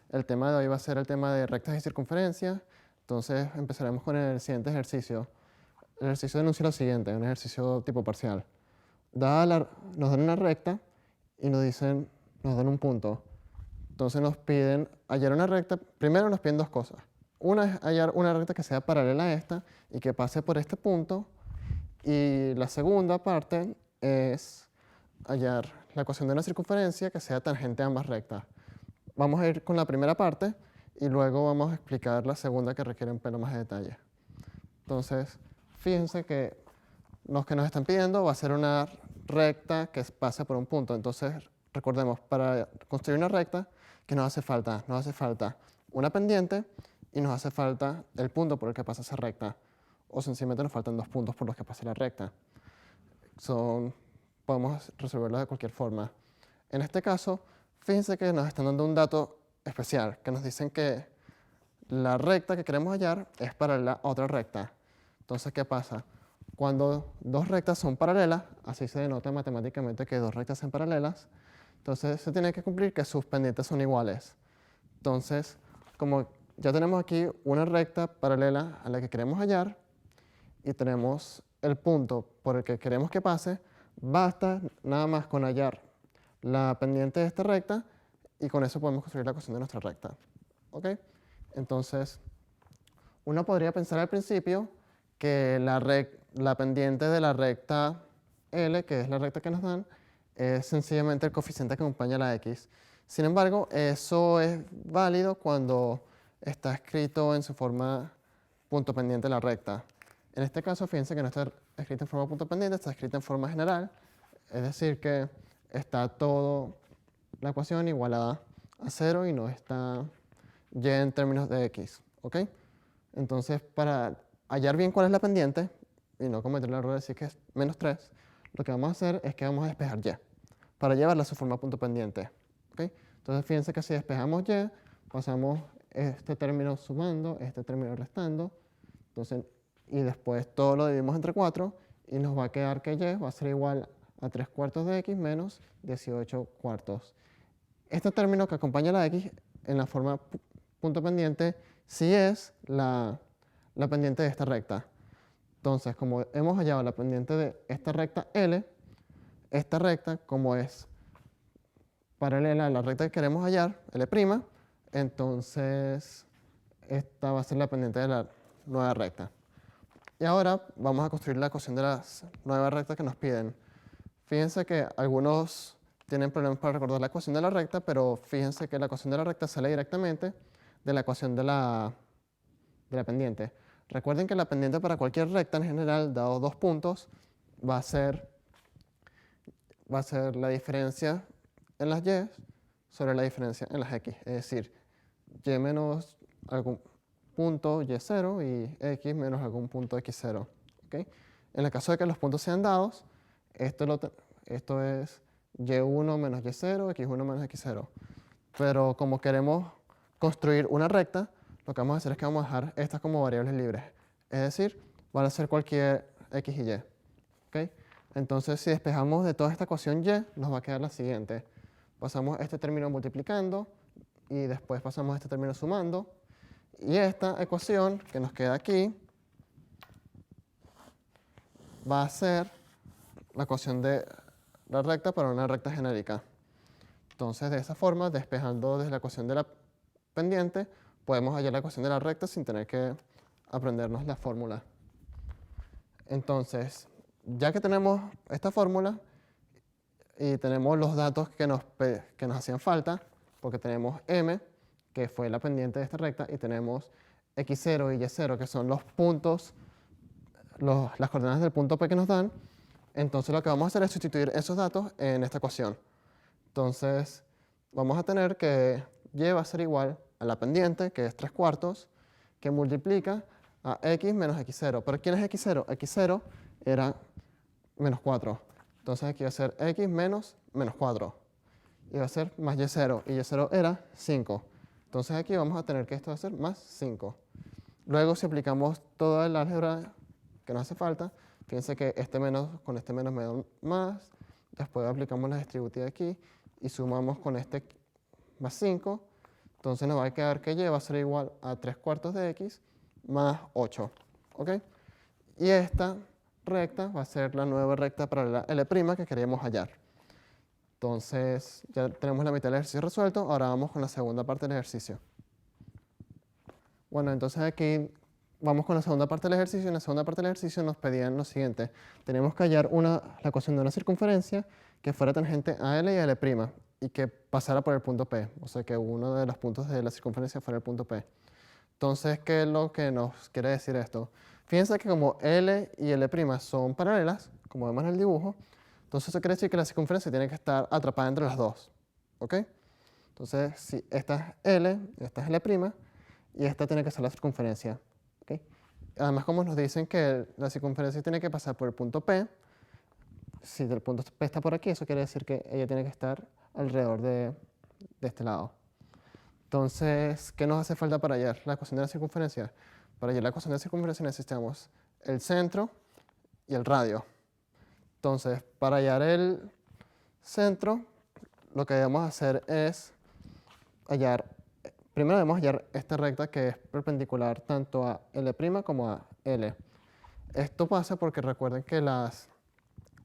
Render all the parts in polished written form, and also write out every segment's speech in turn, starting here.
El tema de hoy va a ser el tema de rectas y circunferencias. Entonces empezaremos con el siguiente ejercicio. El ejercicio denuncia lo siguiente, un ejercicio tipo parcial. Nos dan una recta y nos dan un punto. Entonces nos piden hallar una recta. Primero nos piden dos cosas. Una es hallar una recta que sea paralela a esta y que pase por este punto. Y la segunda parte es hallar la ecuación de una circunferencia que sea tangente a ambas rectas. Vamos a ir con la primera parte y luego vamos a explicar la segunda que requiere un pelo más de detalle. Entonces, fíjense que los que nos están pidiendo va a ser una recta que pase por un punto. Entonces, recordemos, para construir una recta, ¿qué nos hace falta? Nos hace falta una pendiente y nos hace falta el punto por el que pasa esa recta. O sencillamente nos faltan dos puntos por los que pasa la recta. Podemos resolverlo de cualquier forma. En este caso, fíjense que nos están dando un dato especial, que nos dicen que la recta que queremos hallar es paralela a otra recta. Entonces, ¿qué pasa? Cuando dos rectas son paralelas, así se denota matemáticamente que dos rectas son paralelas, entonces se tiene que cumplir que sus pendientes son iguales. Entonces, como ya tenemos aquí una recta paralela a la que queremos hallar y tenemos el punto por el que queremos que pase, basta nada más con hallar la pendiente de esta recta y con eso podemos construir la ecuación de nuestra recta. ¿Ok? Entonces, uno podría pensar al principio que la pendiente de la recta L, que es la recta que nos dan, es sencillamente el coeficiente que acompaña a la X. Sin embargo, eso es válido cuando está escrito en su forma punto pendiente de la recta. En este caso, fíjense que no está escrito en forma punto pendiente, está escrita en forma general, es decir que está todo la ecuación igualada a 0 y no está y en términos de x, ¿ok? Entonces, para hallar bien cuál es la pendiente y no cometer el error de decir que es menos 3, lo que vamos a hacer es que vamos a despejar y para llevarla a su forma punto pendiente, ¿ok? Entonces, fíjense que si despejamos y, pasamos este término sumando, este término restando, entonces, y después todo lo dividimos entre 4 y nos va a quedar que y va a ser igual a 3 cuartos de x menos 18 cuartos. Este término que acompaña a la x en la forma punto pendiente sí es la pendiente de esta recta. Entonces, como hemos hallado la pendiente de esta recta L, esta recta, como es paralela a la recta que queremos hallar, L', entonces esta va a ser la pendiente de la nueva recta. Y ahora vamos a construir la ecuación de las nuevas rectas que nos piden. Fíjense que algunos tienen problemas para recordar la ecuación de la recta, pero fíjense que la ecuación de la recta sale directamente de la ecuación de la pendiente. Recuerden que la pendiente para cualquier recta en general, dado dos puntos, va a ser la diferencia en las y sobre la diferencia en las x. Es decir, y menos algún punto y0 y x menos algún punto x0. ¿Okay? En el caso de que los puntos sean dados, esto es y1 menos y0, x1 menos x0. Pero como queremos construir una recta, lo que vamos a hacer es que vamos a dejar estas como variables libres. Es decir, van a ser cualquier x y y. ¿Okay? Entonces, si despejamos de toda esta ecuación y, nos va a quedar la siguiente. Pasamos este término multiplicando y después pasamos este término sumando. Y esta ecuación que nos queda aquí va a ser la ecuación de la recta para una recta genérica. Entonces, de esa forma, despejando desde la ecuación de la pendiente, podemos hallar la ecuación de la recta sin tener que aprendernos la fórmula. Entonces, ya que tenemos esta fórmula y tenemos los datos que nos hacían falta, porque tenemos m, que fue la pendiente de esta recta, y tenemos x0 y y0, que son los puntos, las coordenadas del punto P que nos dan, entonces lo que vamos a hacer es sustituir esos datos en esta ecuación. Entonces, vamos a tener que y va a ser igual a la pendiente, que es 3 cuartos, que multiplica a x menos x0. ¿Pero quién es x0? x0 era menos 4. Entonces aquí va a ser x menos 4. Y va a ser más y0. Y y0 era 5. Entonces aquí vamos a tener que esto va a ser más 5. Luego, si aplicamos toda el álgebra que nos hace falta, fíjense que este menos con este menos me da más. Después aplicamos la distributiva aquí y sumamos con este más 5. Entonces nos va a quedar que y va a ser igual a 3 cuartos de x más 8. ¿Ok? Y esta recta va a ser la nueva recta paralela L' que queríamos hallar. Entonces ya tenemos la mitad del ejercicio resuelto. Ahora vamos con la segunda parte del ejercicio. Bueno, entonces aquí vamos con la segunda parte del ejercicio. En la segunda parte del ejercicio nos pedían lo siguiente. Tenemos que hallar la ecuación de una circunferencia que fuera tangente a L y a L' y que pasara por el punto P. O sea, que uno de los puntos de la circunferencia fuera el punto P. Entonces, ¿qué es lo que nos quiere decir esto? Fíjense que como L y L' son paralelas, como vemos en el dibujo, entonces eso quiere decir que la circunferencia tiene que estar atrapada entre las dos. ¿Ok? Entonces, si esta es L, esta es L', y esta tiene que ser la circunferencia. ¿Ok? Además, como nos dicen que la circunferencia tiene que pasar por el punto P, si el punto P está por aquí, eso quiere decir que ella tiene que estar alrededor de este lado. Entonces, ¿qué nos hace falta para hallar la ecuación de la circunferencia? Para hallar la ecuación de la circunferencia necesitamos el centro y el radio. Entonces, para hallar el centro, lo que debemos hacer es primero debemos hallar esta recta que es perpendicular tanto a L' como a L. Esto pasa porque recuerden que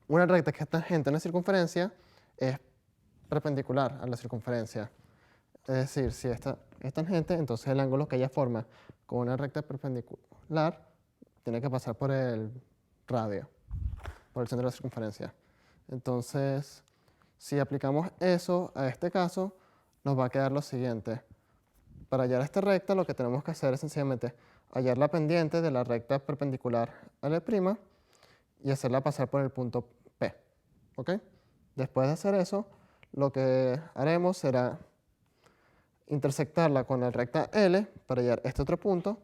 una recta que es tangente a una circunferencia es perpendicular a la circunferencia. Es decir, si esta es tangente, entonces el ángulo que ella forma con una recta perpendicular tiene que pasar por el radio, por el centro de la circunferencia. Entonces, si aplicamos eso a este caso, nos va a quedar lo siguiente. Para hallar esta recta, lo que tenemos que hacer es sencillamente hallar la pendiente de la recta perpendicular a L' y hacerla pasar por el punto P. ¿Ok? Después de hacer eso, lo que haremos será intersectarla con la recta L para hallar este otro punto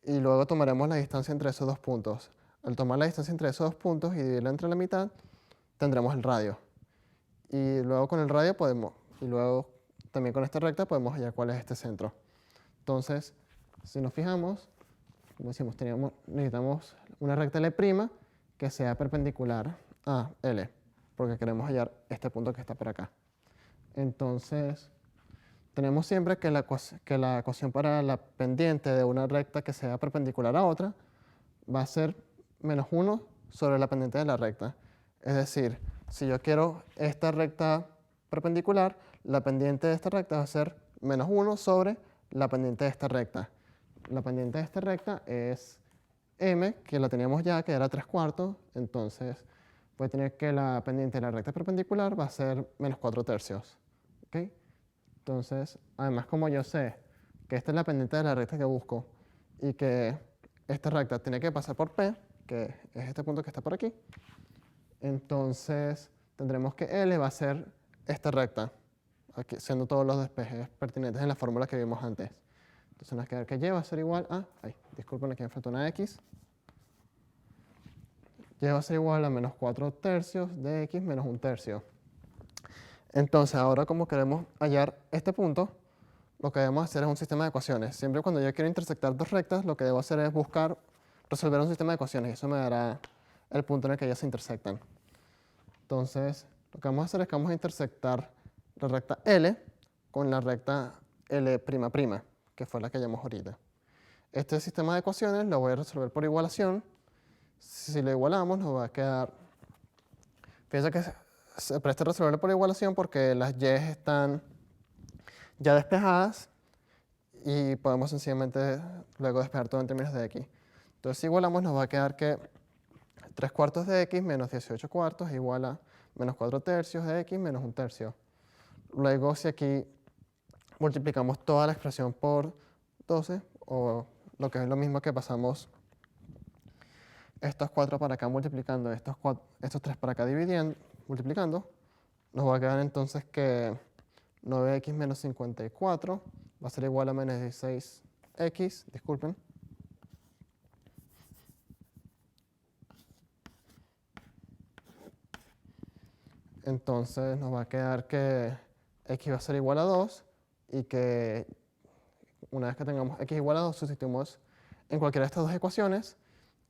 y luego tomaremos la distancia entre esos dos puntos. Al tomar la distancia entre esos dos puntos y dividirla entre la mitad, tendremos el radio. Y luego con el radio y luego también con esta recta podemos hallar cuál es este centro. Entonces, si nos fijamos, como decimos, necesitamos una recta L' que sea perpendicular a L, porque queremos hallar este punto que está por acá. Entonces, tenemos siempre que la ecuación para la pendiente de una recta que sea perpendicular a otra va a ser menos 1 sobre la pendiente de la recta. Es decir, si yo quiero esta recta perpendicular, la pendiente de esta recta va a ser menos 1 sobre la pendiente de esta recta. La pendiente de esta recta es m, que la teníamos ya, que era 3 cuartos, entonces voy a tener que la pendiente de la recta perpendicular va a ser menos 4 tercios. ¿Okay? Entonces, además, como yo sé que esta es la pendiente de la recta que busco y que esta recta tiene que pasar por P, que es este punto que está por aquí, entonces tendremos que L va a ser esta recta, aquí, siendo todos los despejes pertinentes en la fórmula que vimos antes. Entonces nos queda que Y va a ser igual a, disculpen, aquí me falta una X. Y va a ser igual a menos 4 tercios de X menos 1 tercio. Entonces, ahora como queremos hallar este punto, lo que debemos hacer es un sistema de ecuaciones. Siempre cuando yo quiero intersectar dos rectas, lo que debo hacer es resolver un sistema de ecuaciones y eso me dará el punto en el que ellas se intersectan. Entonces, lo que vamos a hacer es que vamos a intersectar la recta L con la recta L'', que fue la que hallamos ahorita. Este sistema de ecuaciones lo voy a resolver por igualación. Si lo igualamos, nos va a quedar... Fíjense que se presta a resolverlo por igualación porque las y están ya despejadas y podemos sencillamente luego despejar todo en términos de x. Entonces, si igualamos, nos va a quedar que 3 cuartos de x menos 18 cuartos igual a menos 4 tercios de x menos 1 tercio. Luego, si aquí multiplicamos toda la expresión por 12, o lo que es lo mismo que pasamos estos 4 para acá multiplicando, estos 3 para acá multiplicando, nos va a quedar entonces que 9x menos 54 va a ser igual a menos 16x, disculpen. Entonces nos va a quedar que x va a ser igual a 2 y que una vez que tengamos x igual a 2, sustituimos en cualquiera de estas dos ecuaciones.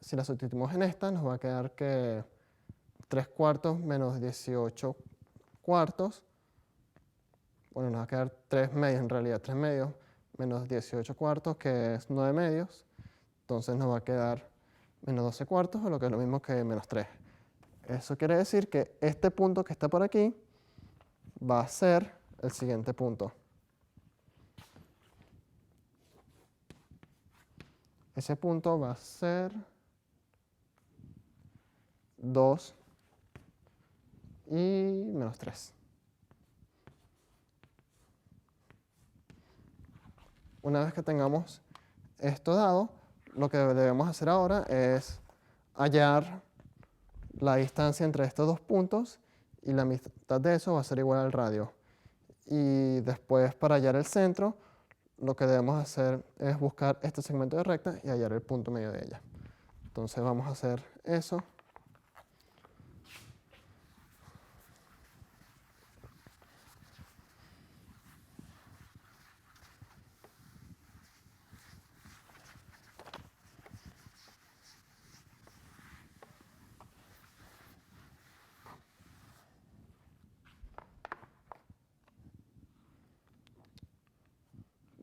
Si la sustituimos en esta, nos va a quedar que 3 cuartos menos 18 cuartos bueno, nos va a quedar 3 medios en realidad, 3 medios menos 18 cuartos, que es 9 medios. Entonces nos va a quedar menos 12 cuartos, o lo que es lo mismo que menos 3. Eso quiere decir que este punto que está por aquí va a ser el siguiente punto. Ese punto va a ser 2 y menos 3. Una vez que tengamos esto dado, lo que debemos hacer ahora es hallar la distancia entre estos dos puntos, y la mitad de eso va a ser igual al radio. Y después, para hallar el centro, lo que debemos hacer es buscar este segmento de recta y hallar el punto medio de ella. Entonces vamos a hacer eso.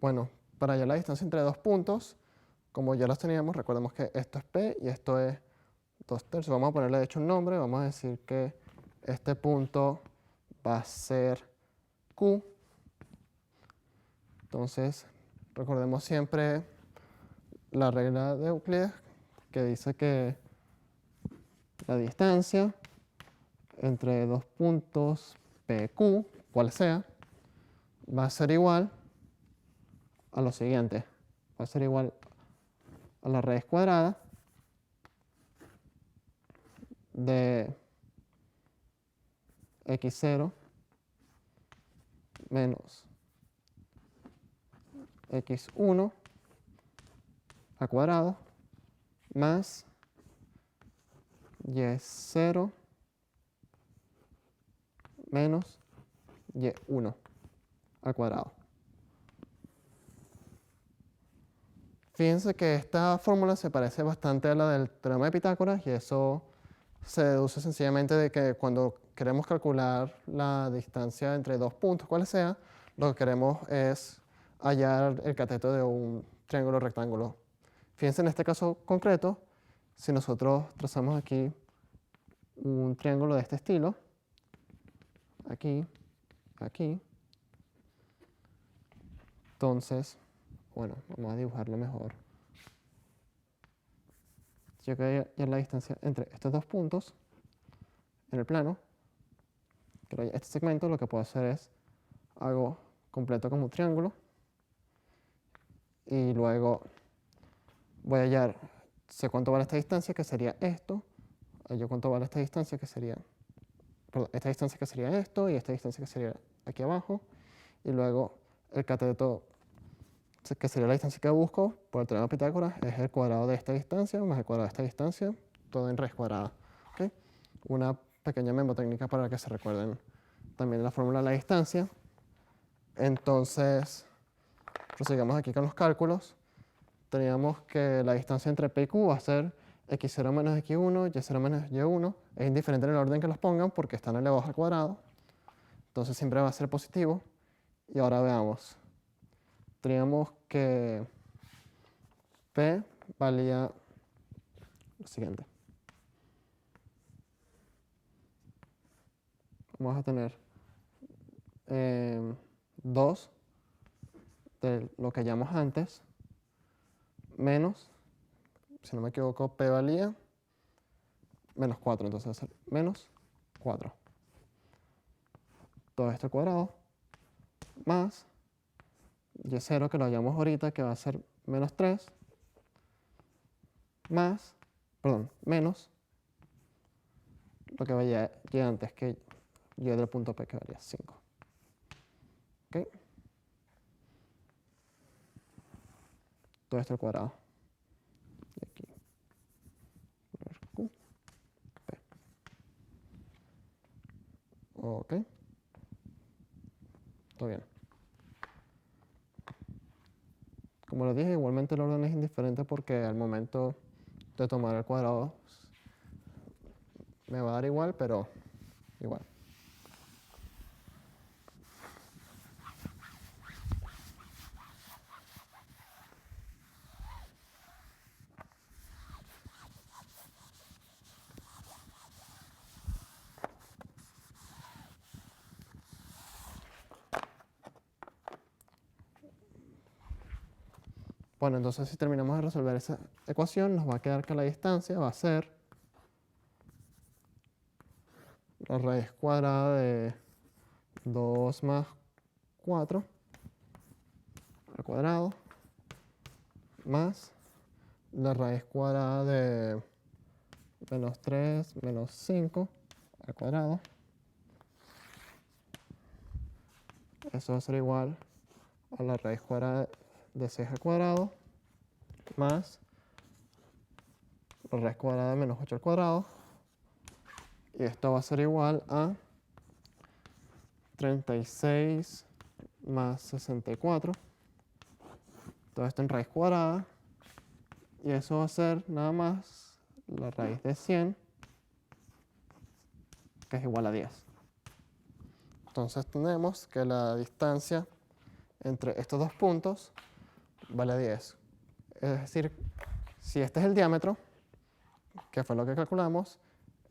Bueno, para hallar la distancia entre dos puntos, como ya los teníamos, recordemos que esto es P y esto es 2/3. Vamos a ponerle de hecho un nombre. Vamos a decir que este punto va a ser Q. Entonces, recordemos siempre la regla de Euclides, que dice que la distancia entre dos puntos PQ, cual sea, va a ser igual a lo siguiente. Va a ser igual a la raíz cuadrada de x0 menos x1 al cuadrado más y0 menos y1 al cuadrado. Fíjense que esta fórmula se parece bastante a la del teorema de Pitágoras, y eso se deduce sencillamente de que cuando queremos calcular la distancia entre dos puntos, cual sea, lo que queremos es hallar el cateto de un triángulo rectángulo. Fíjense en este caso concreto, si nosotros trazamos aquí un triángulo de este estilo, aquí, aquí, entonces, bueno, vamos a dibujarlo mejor. Si yo quería hallar la distancia entre estos dos puntos en el plano, este segmento, lo que puedo hacer es hago completo como un triángulo y luego voy a hallar, sé cuánto vale esta distancia, que sería esto, hallo cuánto vale esta distancia, que sería, perdón, esta distancia que sería esto, y esta distancia que sería aquí abajo, y luego el cateto, que sería la distancia que busco por el teorema de Pitágoras, es el cuadrado de esta distancia más el cuadrado de esta distancia, todo en raíz cuadrada. ¿Okay? Una pequeña memotécnica para que se recuerden también la fórmula de la distancia. Entonces, prosigamos aquí con los cálculos. Teníamos que la distancia entre P y Q va a ser x0 menos x1, y0 menos y1. Es indiferente en el orden que los pongan porque están elevados al cuadrado. Entonces siempre va a ser positivo. Y ahora veamos. Teníamos que P valía lo siguiente. Vamos a tener 2 de lo que hallamos antes, menos, si no me equivoco, P valía menos 4, entonces va a ser menos 4. Todo esto al cuadrado, más y0, que lo hallamos ahorita, que va a ser menos 3, más, perdón, menos lo que valía y antes, que y del punto P, que valía 5. ¿Ok? Todo esto al cuadrado. Y aquí, Q, P. Ok. Todo bien. Como lo dije, igualmente el orden es indiferente porque al momento de tomar el cuadrado me va a dar igual, pero igual. Bueno, entonces si terminamos de resolver esa ecuación, nos va a quedar que la distancia va a ser la raíz cuadrada de 2 más 4 al cuadrado más la raíz cuadrada de menos 3 menos 5 al cuadrado. Eso va a ser igual a la raíz cuadrada de 6 al cuadrado más la raíz cuadrada de menos 8 al cuadrado. Y esto va a ser igual a 36 más 64. Todo esto en raíz cuadrada. Y eso va a ser nada más la raíz de 100, que es igual a 10. Entonces tenemos que la distancia entre estos dos puntos vale a 10. Es decir, si este es el diámetro, que fue lo que calculamos,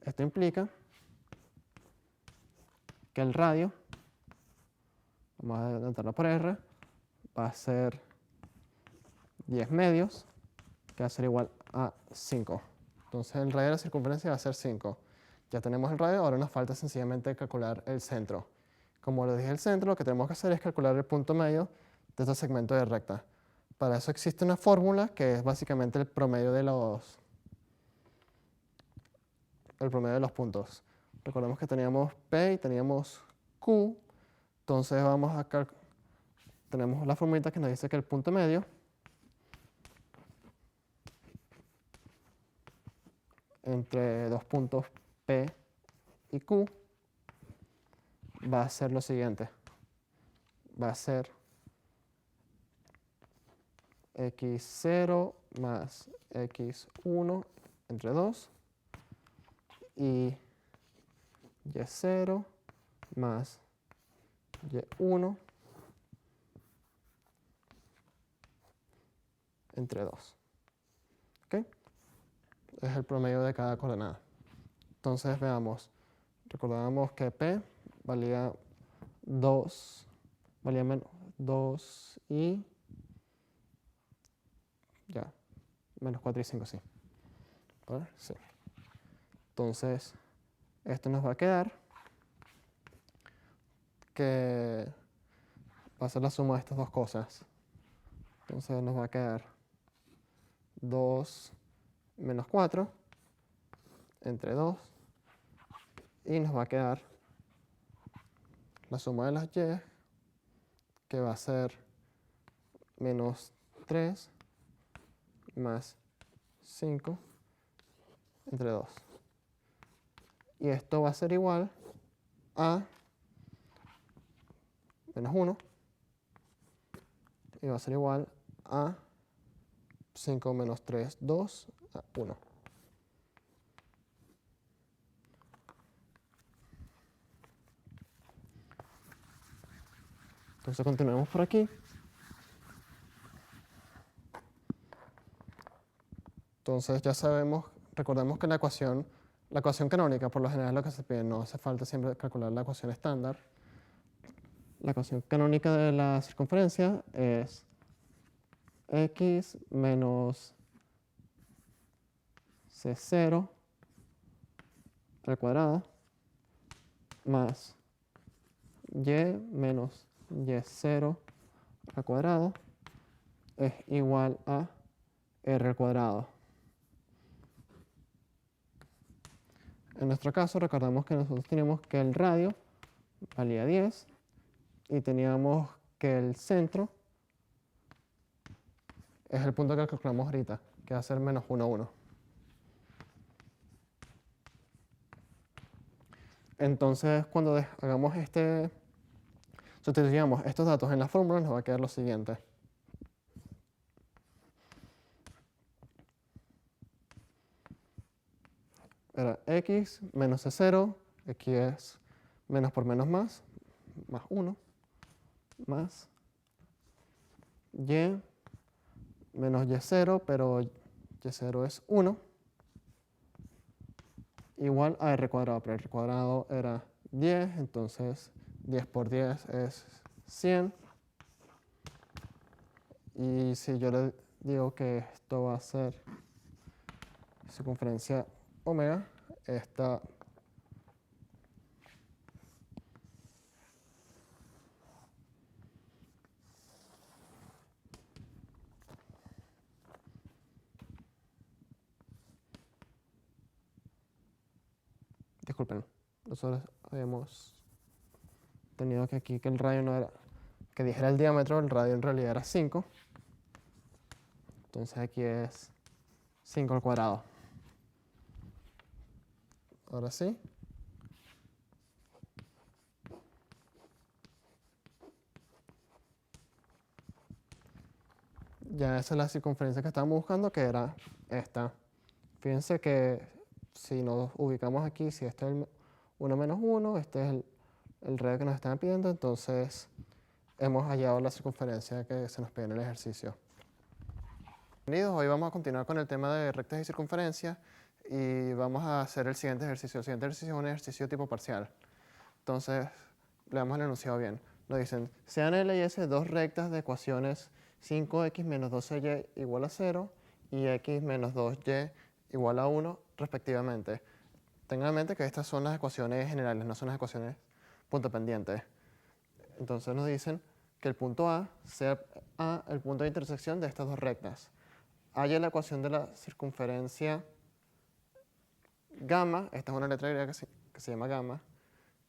esto implica que el radio, vamos a denotarlo por R, va a ser 10 medios, que va a ser igual a 5. Entonces el radio de la circunferencia va a ser 5. Ya tenemos el radio, ahora nos falta sencillamente calcular el centro. Como les dije, el centro, lo que tenemos que hacer es calcular el punto medio de este segmento de recta. Para eso existe una fórmula que es básicamente el promedio de los puntos. Recordemos que teníamos P y teníamos Q, entonces tenemos la formulita que nos dice que el punto medio entre dos puntos P y Q va a ser lo siguiente. Va a ser x0 más x1 entre 2 y y0 más y1 entre 2. ¿Okay? Es el promedio de cada coordenada. Entonces veamos, recordábamos que P valía 2, valía menos 2 y ya, menos 4 y 5, sí. ¿Vale? Sí. Entonces, esto nos va a quedar que va a ser la suma de estas dos cosas. Entonces nos va a quedar 2 menos 4 entre 2 y nos va a quedar la suma de las y, que va a ser menos 3 más 5 entre 2. Y esto va a ser igual a menos 1 y va a ser igual a 5 menos 3, 2, a 1. Entonces continuemos por aquí. Entonces ya sabemos, recordemos que la ecuación canónica por lo general es lo que se pide, no hace falta siempre calcular la ecuación estándar. La ecuación canónica de la circunferencia es x menos c0 al cuadrado más y menos y0 al cuadrado es igual a r al cuadrado. En nuestro caso, recordamos que nosotros teníamos que el radio valía 10 y teníamos que el centro es el punto que calculamos ahorita, que va a ser menos 1, 1. Entonces, cuando hagamos sustituyamos estos datos en la fórmula, nos va a quedar lo siguiente. Era x menos c0, aquí es menos por menos más 1, más y menos y0, pero y0 es 1, igual a r cuadrado, pero r cuadrado era 10, entonces 10 por 10 es 100. Y si yo le digo que esto va a ser circunferencia omega, esta disculpen, nosotros habíamos tenido que aquí que el radio no era, que dijera el diámetro, el radio en realidad era 5. Entonces aquí es 5 al cuadrado. Ahora sí. Ya esa es la circunferencia que estábamos buscando, que era esta. Fíjense que si nos ubicamos aquí, si este es el 1 menos 1, este es el radio que nos están pidiendo, entonces hemos hallado la circunferencia que se nos pide en el ejercicio. Bienvenidos, hoy vamos a continuar con el tema de rectas y circunferencias y vamos a hacer el siguiente ejercicio. El siguiente ejercicio es un ejercicio tipo parcial. Entonces, leamos el enunciado bien. Nos dicen, sean L y S dos rectas de ecuaciones 5x menos 12y igual a 0 y x menos 2y igual a 1 respectivamente. Tengan en mente que estas son las ecuaciones generales, no son las ecuaciones punto pendientes. Entonces nos dicen que el punto A sea el punto de intersección de estas dos rectas. Haya la ecuación de la circunferencia gamma, esta es una letra griega que se llama gamma,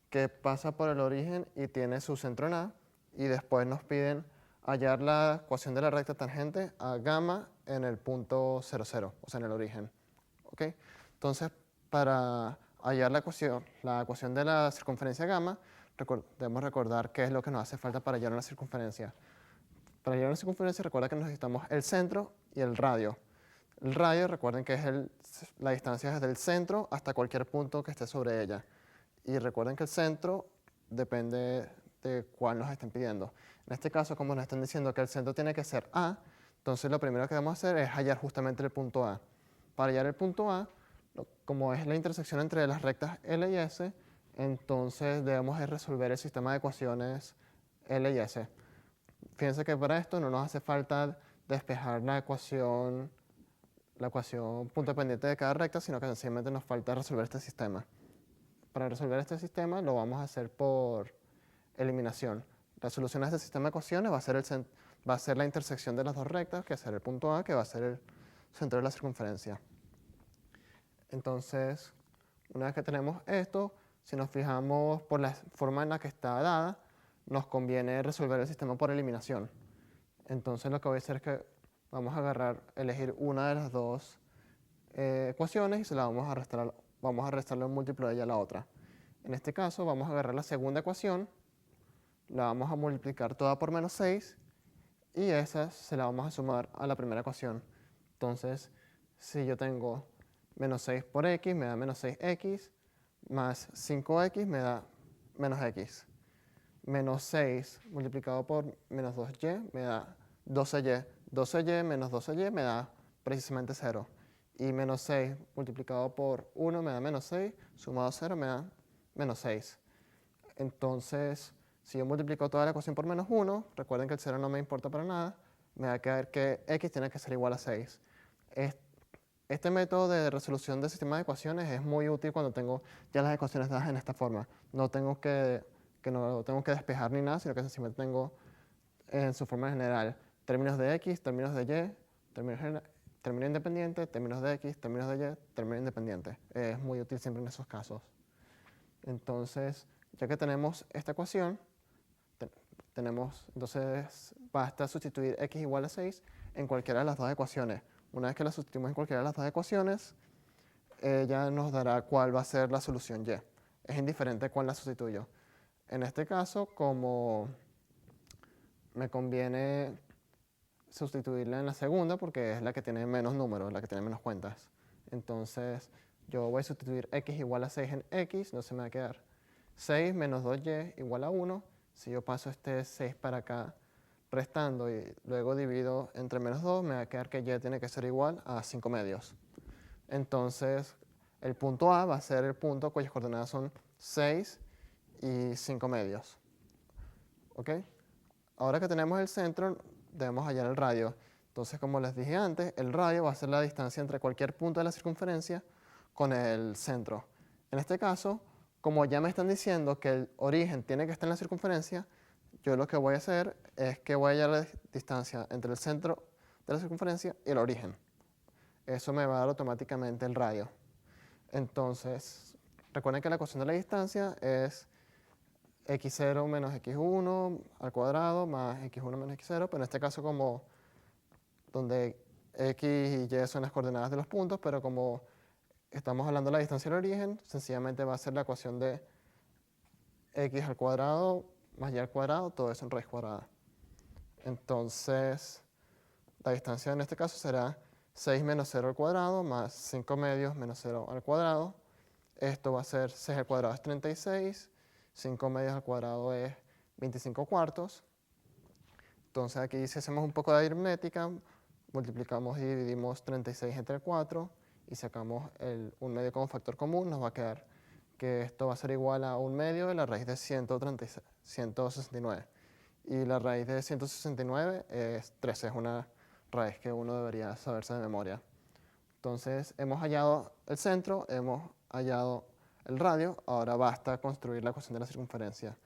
que pasa por el origen y tiene su centro en A, y después nos piden hallar la ecuación de la recta tangente a gamma en el punto 0, 0, o sea, en el origen. ¿Okay? Entonces, para hallar la ecuación de la circunferencia gamma, debemos recordar qué es lo que nos hace falta para hallar una circunferencia. Para hallar una circunferencia, recuerda que necesitamos el centro y el radio. El radio, recuerden que es la distancia desde el centro hasta cualquier punto que esté sobre ella. Y recuerden que el centro depende de cuál nos estén pidiendo. En este caso, como nos están diciendo que el centro tiene que ser A, entonces lo primero que debemos hacer es hallar justamente el punto A. Para hallar el punto A, como es la intersección entre las rectas L y S, entonces debemos resolver el sistema de ecuaciones L y S. Fíjense que para esto no nos hace falta despejar la ecuación punto pendiente de cada recta, sino que sencillamente nos falta resolver este sistema. Para resolver este sistema lo vamos a hacer por eliminación. La solución a este sistema de ecuaciones va a ser la intersección de las dos rectas, que va a ser el punto A, que va a ser el centro de la circunferencia. Entonces, una vez que tenemos esto, si nos fijamos por la forma en la que está dada, nos conviene resolver el sistema por eliminación. Entonces lo que voy a hacer es que vamos a elegir una de las dos ecuaciones y se la vamos a restarle un múltiplo de ella a la otra. En este caso vamos a agarrar la segunda ecuación, la vamos a multiplicar toda por menos 6 y esa se la vamos a sumar a la primera ecuación. Entonces, si yo tengo menos 6 por x, me da menos 6x, más 5x me da menos x. Menos 6 multiplicado por menos 2y me da 12y. 12y menos 12y me da precisamente 0. Y menos 6 multiplicado por 1 me da menos 6, sumado a 0 me da menos 6. Entonces, si yo multiplico toda la ecuación por menos 1, recuerden que el 0 no me importa para nada, me va a quedar que x tiene que ser igual a 6. Este método de resolución del sistema de ecuaciones es muy útil cuando tengo ya las ecuaciones dadas en esta forma. No tengo que despejar ni nada, sino que sencillamente tengo en su forma general términos de x, términos de y, término independiente, términos de x, términos de y, término independiente. Es muy útil siempre en esos casos. Entonces, ya que tenemos esta ecuación, entonces basta sustituir x igual a 6 en cualquiera de las dos ecuaciones. Una vez que la sustituimos en cualquiera de las dos ecuaciones, ya nos dará cuál va a ser la solución y. Es indiferente cuál la sustituyo. En este caso, como me conviene sustituirla en la segunda porque es la que tiene menos números, la que tiene menos cuentas. Entonces, yo voy a sustituir x igual a 6 en x, no se me va a quedar 6 menos 2y igual a 1. Si yo paso este 6 para acá restando y luego divido entre menos 2, me va a quedar que y tiene que ser igual a 5 medios. Entonces, el punto A va a ser el punto cuyas coordenadas son 6 y 5 medios. ¿Ok? Ahora que tenemos el centro, debemos hallar el radio. Entonces, como les dije antes, el radio va a ser la distancia entre cualquier punto de la circunferencia con el centro. En este caso, como ya me están diciendo que el origen tiene que estar en la circunferencia, yo lo que voy a hacer es que voy a hallar la distancia entre el centro de la circunferencia y el origen. Eso me va a dar automáticamente el radio. Entonces, recuerden que la ecuación de la distancia es x0 menos x1 al cuadrado más x1 menos x0, pero en este caso como donde x y y son las coordenadas de los puntos, pero como estamos hablando de la distancia del origen, sencillamente va a ser la ecuación de x al cuadrado más y al cuadrado, todo eso en raíz cuadrada. Entonces, la distancia en este caso será 6 menos 0 al cuadrado más 5 medios menos 0 al cuadrado. Esto va a ser 6 al cuadrado es 36, 5 medios al cuadrado es 25 cuartos. Entonces aquí si hacemos un poco de aritmética, multiplicamos y dividimos 36 entre 4 y sacamos un medio como factor común, nos va a quedar que esto va a ser igual a 1 medio de la raíz de 169. Y la raíz de 169 es 13, es una raíz que uno debería saberse de memoria. Entonces hemos hallado el centro, hemos hallado el radio, ahora basta construir la ecuación de la circunferencia.